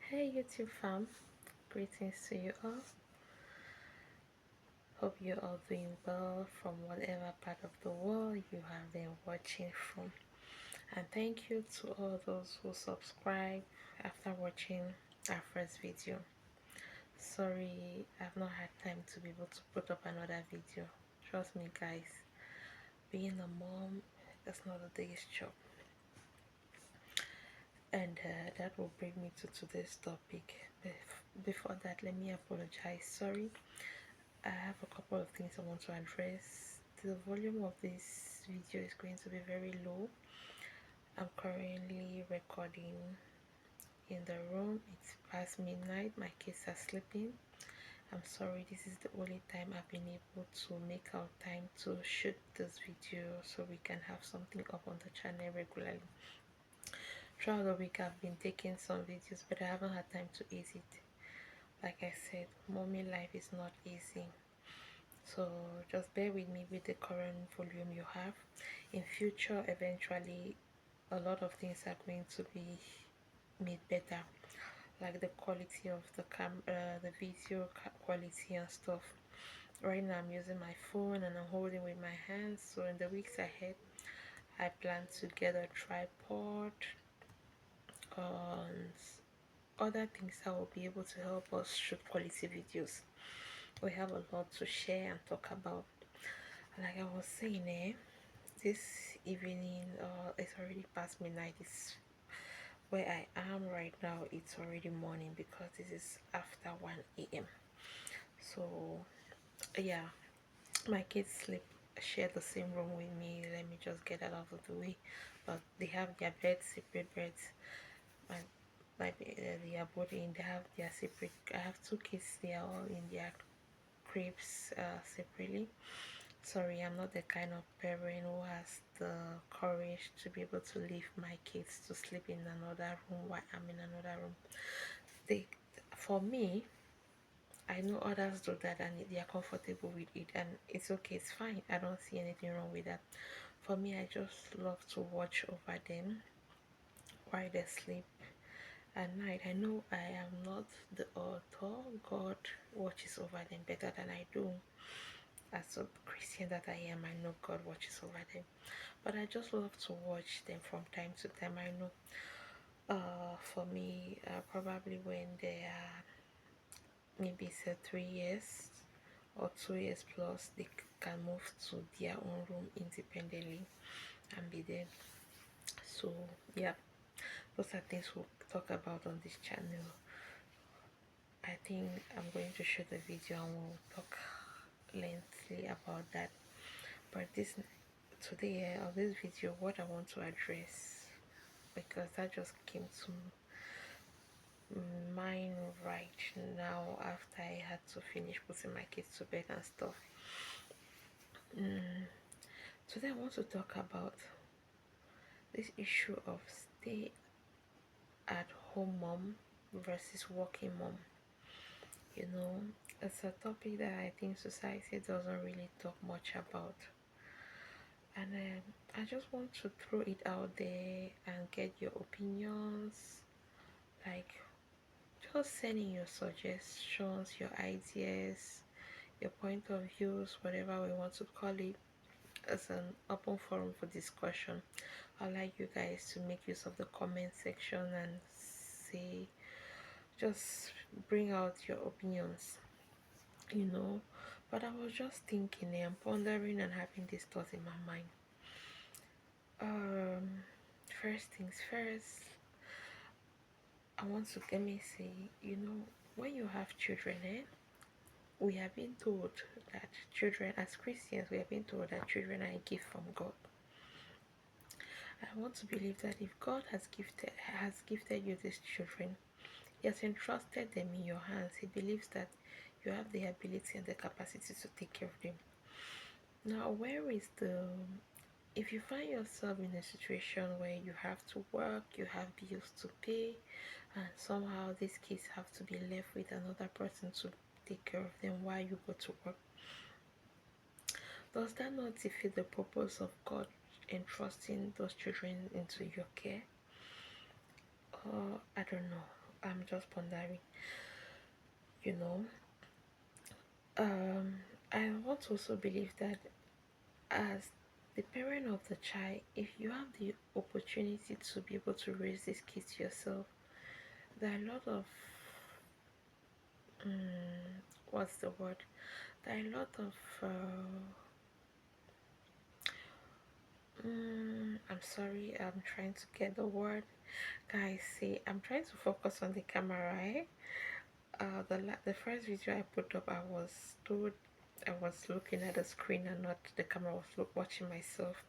Hey YouTube fam, greetings to you all. Hope you're all doing well from whatever part of the world you have been watching from. And thank you to all those who subscribe after watching our first video. Sorry, I've not had time to be able to put up another video. Trust me guys, being a mom is not a day's job. And that will bring me to today's topic. Before that, let me apologize. Sorry, I have a couple of things I want to address. The volume of this video is going to be very low. I'm currently recording in the room. It's past midnight. My kids are sleeping. I'm sorry, this is the only time I've been able to make out time to shoot this video so we can have something up on the channel regularly. Throughout the week I've been taking some videos, but I haven't had time to edit. Like I said, mommy life is not easy. So just bear with me with the current volume you have. In future, eventually a lot of things are going to be made better, like the quality of the the video quality and stuff. Right now I'm using my phone and I'm holding with my hands, so in the weeks ahead I plan to get a tripod and other things that will be able to help us shoot quality videos. We have a lot to share and talk about. Like I was saying, this evening, it's already past midnight. It's where I am right now. It's already morning because this is after 1 a.m. So yeah, my kids sleep, share the same room with me. Let me just get that out of the way. But they have their beds, separate beds. My they are both in. They have their separate. I have two kids. They are all in their cribs separately. Sorry, I'm not the kind of parent who has the courage to be able to leave my kids to sleep in another room while I'm in another room. They, for me, I know others do that and they are comfortable with it, and it's okay, it's fine. I don't see anything wrong with that. For me, I just love to watch over them while they sleep at night. I know I am not the author. God watches over them better than I do. As a Christian that I am, I know God watches over them. But I just love to watch them from time to time. I know for me, probably when they are maybe say 3 years or 2 years plus, they can move to their own room independently and be there. So yeah, those are things we'll talk about on this channel. I think I'm going to shoot a video and we'll talk lengthily about that. But this today of this video, what I want to address, because that just came to mind right now after I had to finish putting my kids to bed and stuff. Today I want to talk about this issue of stay at home mom versus working mom. You know, it's a topic that I think society doesn't really talk much about, and I just want to throw it out there and get your opinions, like just sending your suggestions, your ideas, your point of views, whatever we want to call it, as an open forum for discussion. I'd like you guys to make use of the comment section and say, just bring out your opinions, you know. But I was just thinking and pondering and having this thought in my mind. First things first, I want to let me say, you know, when you have children, we have been told that children, as Christians, we have been told that children are a gift from God. I want to believe that if God has gifted you these children, He has entrusted them in your hands. He believes that you have the ability and the capacity to take care of them. Now, where is the if you find yourself in a situation where you have to work, you have bills to pay, and somehow these kids have to be left with another person to take care of them while you go to work, does that not defeat the purpose of God entrusting those children into your care? I don't know. I'm just pondering, you know. um I want to also believe that as the parent of the child, if you have the opportunity to be able to raise these kids yourself, there are a lot of what's the word, there are a lot of I'm sorry, I'm trying to get the word. Guys, see, I'm trying to focus on the camera, right? The first video I put up, I was told I was looking at the screen and not the camera. Was watching myself.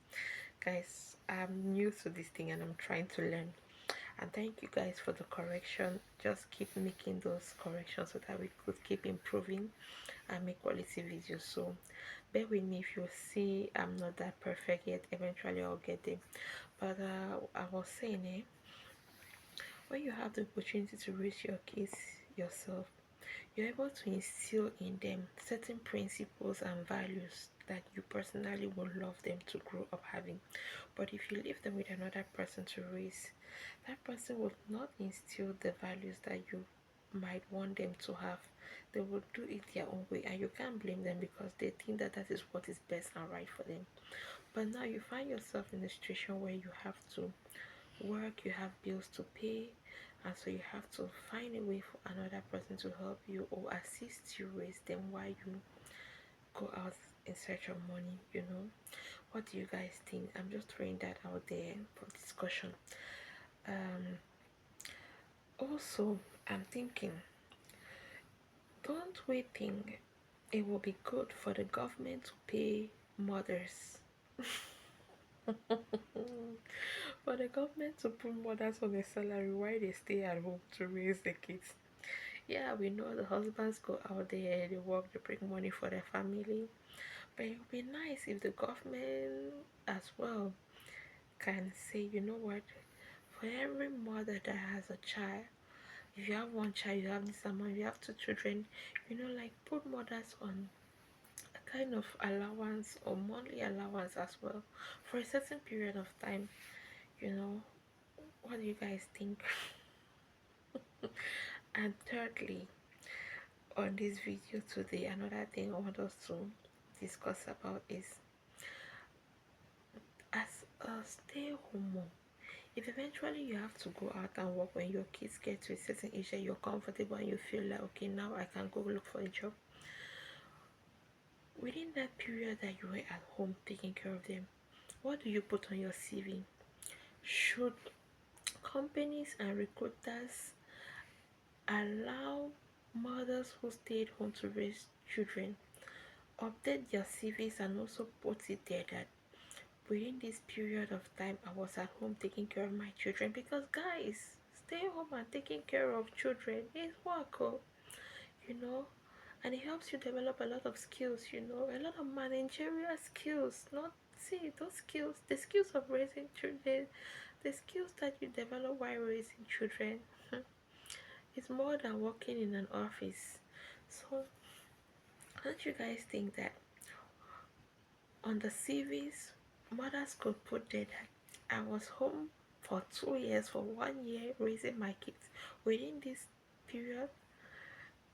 Guys, I'm new to this thing and I'm trying to learn. And thank you guys for the correction. Just keep making those corrections so that we could keep improving and make quality videos. So bear with me if you see I'm not that perfect yet. Eventually I'll get there. But I was saying, when you have the opportunity to raise your kids yourself, you're able to instill in them certain principles and values that you personally would love them to grow up having. But if you leave them with another person to raise, that person will not instill the values that you might want them to have. They will do it their own way, and you can't blame them because they think that that is what is best and right for them. But now you find yourself in a situation where you have to work, you have bills to pay, and so you have to find a way for another person to help you or assist you raise them while you go out in search of money, you know. What do you guys think? I'm just throwing that out there for discussion. um Also, I'm thinking, don't we think it will be good for the government to pay mothers for the government to put mothers on a salary while they stay at home to raise the kids? Yeah, we know the husbands go out there, they work, they bring money for their family. But it would be nice if the government as well can say, you know what, for every mother that has a child, if you have one child, you have this amount, you have two children, you know, like put mothers on a kind of allowance or monthly allowance as well for a certain period of time, you know. What do you guys think? And thirdly, on this video today, another thing I want us to discuss about is, as a stay-home mom, if eventually you have to go out and work when your kids get to a certain age and you're comfortable and you feel like, okay, now I can go look for a job, within that period that you were at home taking care of them, what do you put on your CV? Should companies and recruiters allow mothers who stayed home to raise children update their CVs and also put it there that within this period of time I was at home taking care of my children? Because guys, staying home and taking care of children is work, oh, you know, and it helps you develop a lot of skills, you know, a lot of managerial skills. Not, see, those skills, the skills of raising children, the skills that you develop while raising children, it's more than working in an office. So don't you guys think that on the CVs, mothers could put there that I was home for 2 years, for 1 year raising my kids. Within this period,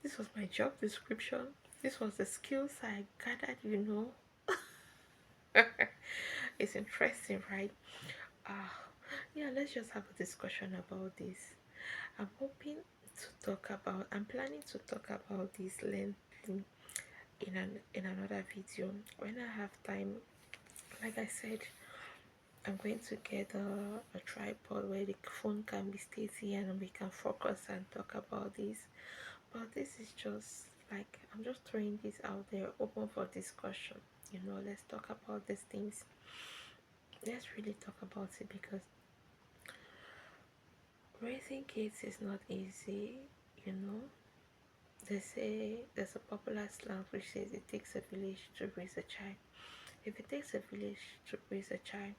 this was my job description, this was the skills I gathered, you know. It's interesting, right? uh yeah, let's just have a discussion about this. I'm hoping to talk about, I'm planning to talk about this lengthy in another video when I have time. Like I said, I'm going to get a tripod where the phone can be steady and we can focus and talk about this. But this is just like, I'm just throwing this out there open for discussion. You know, let's talk about these things. Let's really talk about it because raising kids is not easy, you know. They say there's a popular slang which says it takes a village to raise a child. If it takes a village to raise a child,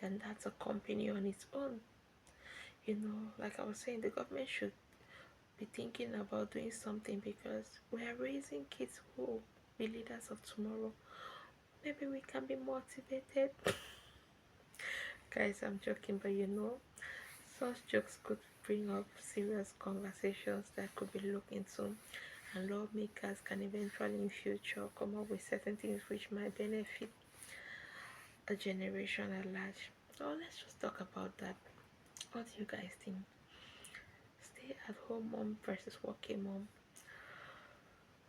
then that's a company on its own. You know, like I was saying, the government should be thinking about doing something because we are raising kids who will be leaders of tomorrow. Maybe we can be motivated. Guys, I'm joking, but you know, such jokes could bring up serious conversations that could be looked into, and lawmakers can eventually in future come up with certain things which might benefit a generation at large. So let's just talk about that. What do you guys think? Stay at home mom versus working mom.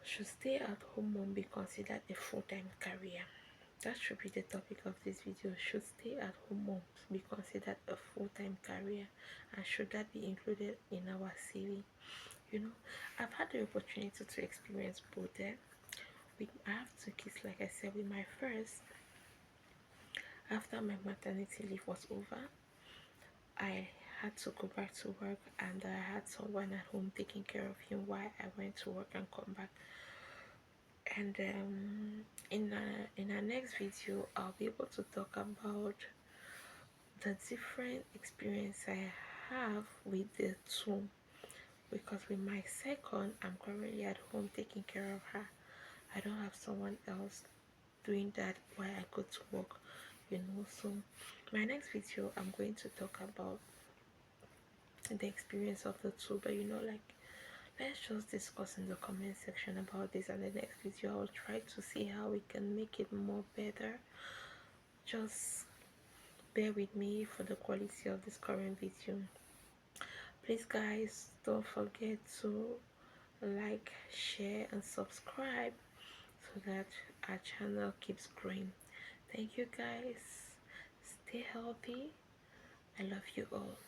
Should stay at home mom be considered a full-time career? That should be the topic of this video. Should stay at home moms be considered a full-time career, and should that be included in our CV? You know, I've had the opportunity to experience both there. I have two kids, like I said. With my first, after my maternity leave was over, I had to go back to work, and I had someone at home taking care of him while I went to work and come back. And in our next video, I'll be able to talk about the different experience I have with the two, because with my second, I'm currently at home taking care of her. I don't have someone else doing that while I go to work, you know. So my next video, I'm going to talk about the experience of the two, but you know, like, let's just discuss in the comment section about this, and the next video I'll try to see how we can make it more better. Just bear with me for the quality of this current video. Please guys, don't forget to like, share and subscribe so that our channel keeps growing. Thank you guys. Stay healthy. I love you all.